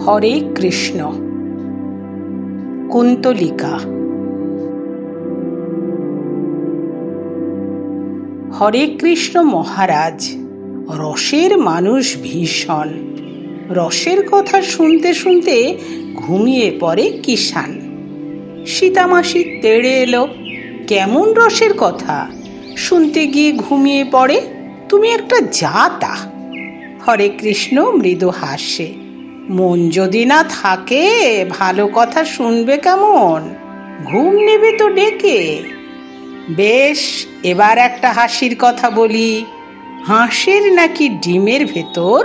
হরে কৃষ্ণ। কুন্তলিকা। হরে কৃষ্ণ মহারাজ রসের মানুষ ভীষণ। রসের কথা শুনতে শুনতে ঘুমিয়ে পড়ে কিষান। সীতামাসি তেড়ে এলো, কেমন রসের কথা? শুনতে গিয়ে ঘুমিয়ে পড়ে, তুমি একটা জাতা। হরে কৃষ্ণ মৃদু হাসে, মন যদি না থাকে ভালো কথা শুনবে কেমন? ঘুম নেবে তো ডেকে। বেশ, এবার একটা হাসির কথা বলি। হাঁসের নাকি ডিমের ভেতর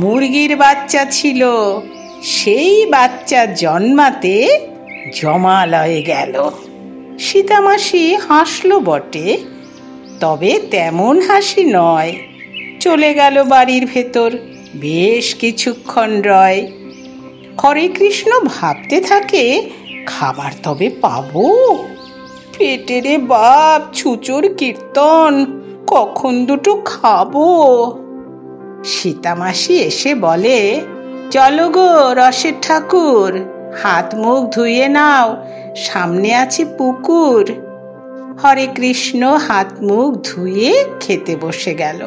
মুরগির বাচ্চা ছিল। সেই বাচ্চা জন্মাতে জমালয়ে গেল। সীতামাসি হাসলো বটে, তবে তেমন হাসি নয়। চলে গেল বাড়ির ভেতর, বেশ কিছুক্ষণ রয়। হরে কৃষ্ণ ভাবতে থাকে, খাবার তবে পাবো? পেটেরে বাপ ছুচোর কীর্তন, কখন দুটো খাবো? সীতামাসি এসে বলে, চলো গো রসের ঠাকুর, হাত মুখ ধুয়ে নাও, সামনে আছে পুকুর। হরে কৃষ্ণ হাত মুখ ধুয়ে খেতে বসে গেল।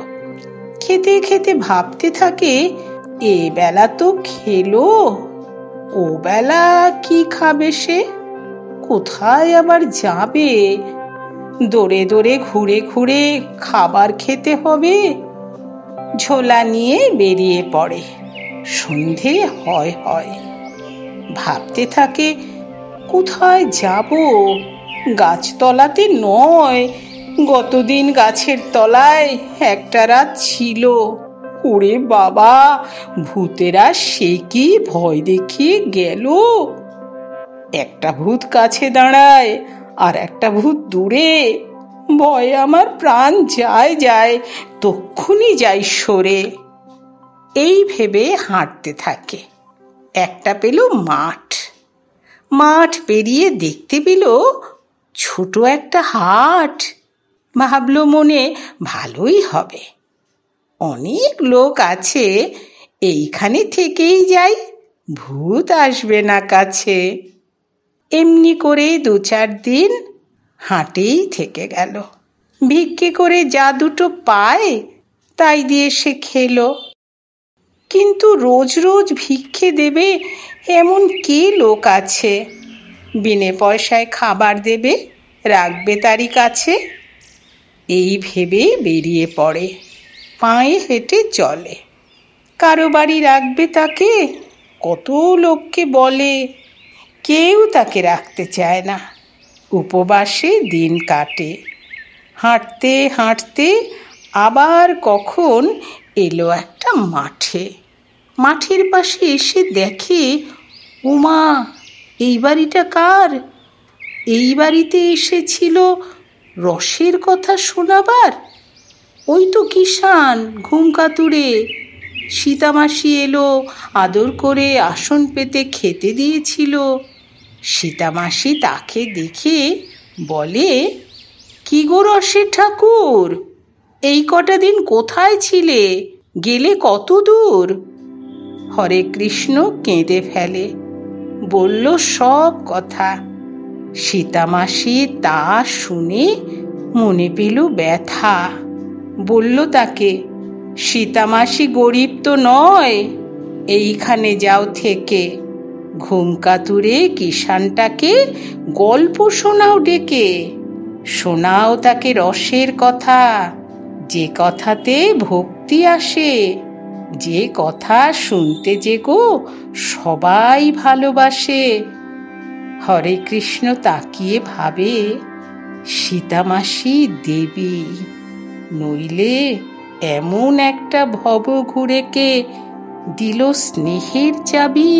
খেতে খেতে ভাবতে থাকে, এ বেলা তো খেলো, ও বেলা কি খাবে সে? কোথায় আবার যাবে? দৌড়ে দৌড়ে ঘুরে ঘুরে খাবার খেতে হবে। ঝোলা নিয়ে বেরিয়ে পড়ে। সন্ধে হয় হয়। ভাবতে থাকে, কোথায় যাব? গাছতলাতে নয়, গতদিন গাছের তলায় একটা রাত ছিল। ওরে বাবা, ভূতেরা সে কি ভয় দেখিয়ে গেল। একটা ভূত কাছে দাঁড়ায় আর একটা ভূত দূরে। ভয়ে আমার প্রাণ যায় যায়, তক্ষুনি যাই সরে। এই ভেবে হাঁটতে থাকে। একটা পেল মাঠ। মাঠ পেরিয়ে দেখতে পেল ছোট একটা হাট। ভাবলো মনে, ভালোই হবে, অনেক লোক আছে, এইখানে থেকেই যাই, ভূত আসবে না কাছে। এমনি করে 2-4 দিন হাটেই থেকে গেল। ভিক্ষে করে যা দুটো পায় তাই দিয়ে সে খেলো। কিন্তু রোজ রোজ ভিক্ষে দেবে এমন কে লোক আছে? বিনে পয়সায় খাবার দেবে, রাখবে তারই কাছে? এই ভেবে বেরিয়ে পড়ে, পায়ে হেঁটে চলে। কারো বাড়ি রাখবে তাকে? কত লোককে বলে, কেউ তাকে রাখতে চায় না। উপবাসে দিন কাটে। হাঁটতে হাঁটতে আবার কখন এলো একটা মাঠে। মাঠের পাশে এসে দেখে, ওমা, এই বাড়িটা কার? এই বাড়িতে এসেছিল রসের কথা শোনাবার। ওই তো কিষান ঘুম কাতুরে। সীতামাসি এলো, আদর করে আসন পেতে খেতে দিয়েছিল। সীতামাসি তাকে দেখে বলে, কি গো রসের ঠাকুর, এই কটা দিন কোথায় ছিলে? গেলে কত দূর? হরে কৃষ্ণ কেঁদে ফেলে, বলল সব কথা। সীতামাসি তা শুনে মনে পেল ব্যথা। বলল তাকে, সীতামাসি গরিব তো নয়, এইখানে যাও থেকে। ঘুম কাতুরে কিষানটাকে গল্প শোনাও ডেকে। শোনাও তাকে রসের কথা, যে কথাতে ভক্তি আসে, যে কথা শুনতে যে গো সবাই ভালোবাসে। হরে কৃষ্ণ তাকিয়ে ভাবে, সীতামাসি দেবী, নইলে এমন একটা ভবঘুরেকে দিল স্নেহের চাবি।